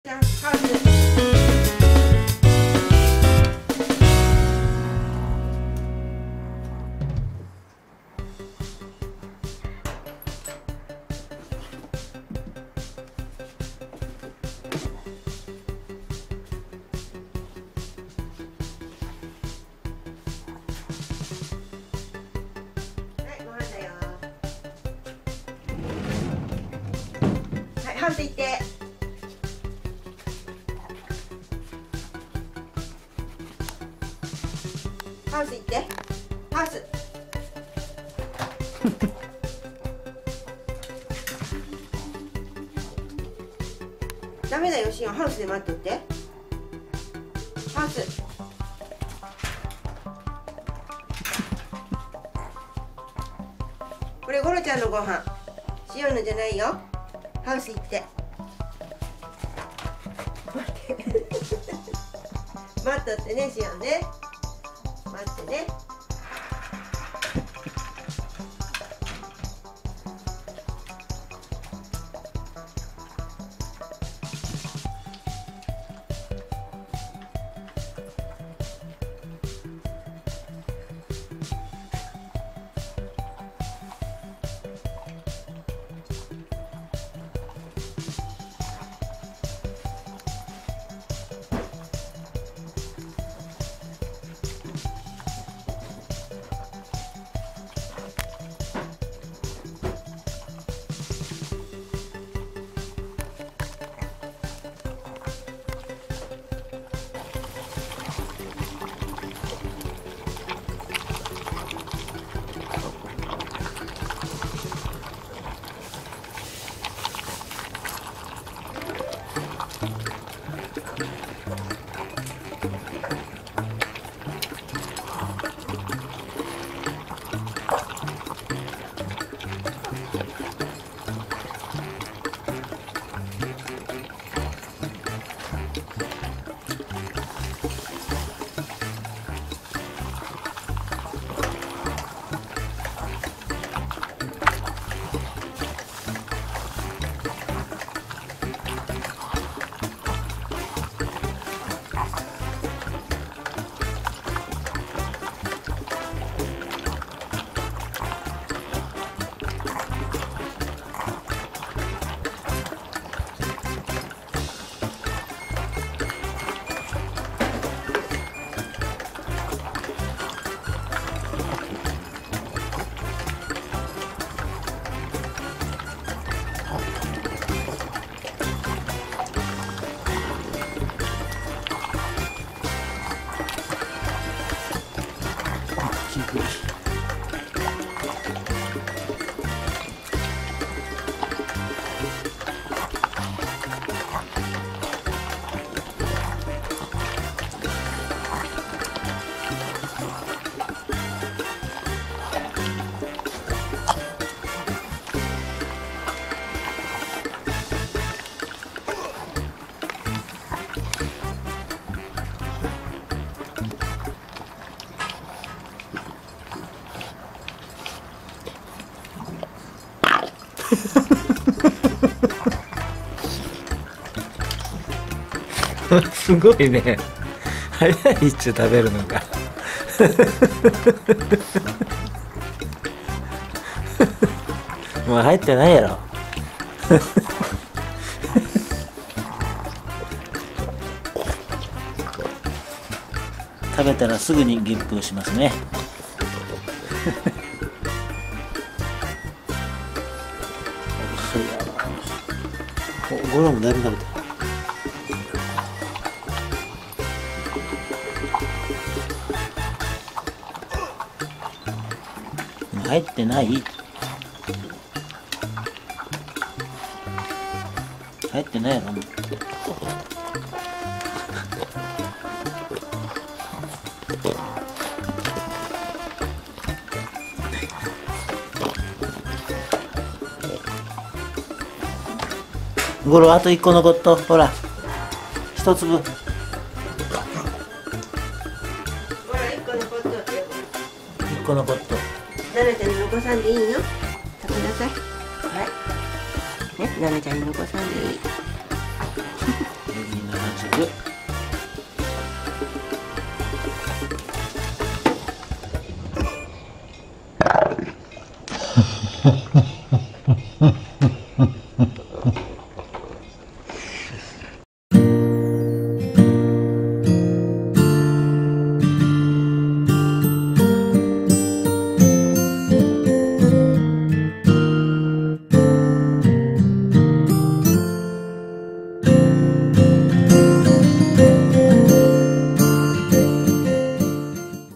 じゃあハウス。ハウス行って。ハウス行って。ハウス。ダメだよ、シオン。ハウスで待っとって。ハウス。これゴロちゃんのご飯。シオンのじゃないよ。ハウス行って。待って待っとってね、シオンね。待ってね。すごいね。早いっちゅう食べるのか。もう入ってないやろ。食べたらすぐにゲップをしますね。ゴロもだいぶ食べた。入ってない。入ってないやろ。ゴロあと1個残っと。ほら1粒。ほら1個残っとって。1個残っと。ナナちゃんに残さんでいいよ。食べなさい。はい。ね、ナナちゃんに残さんでいい。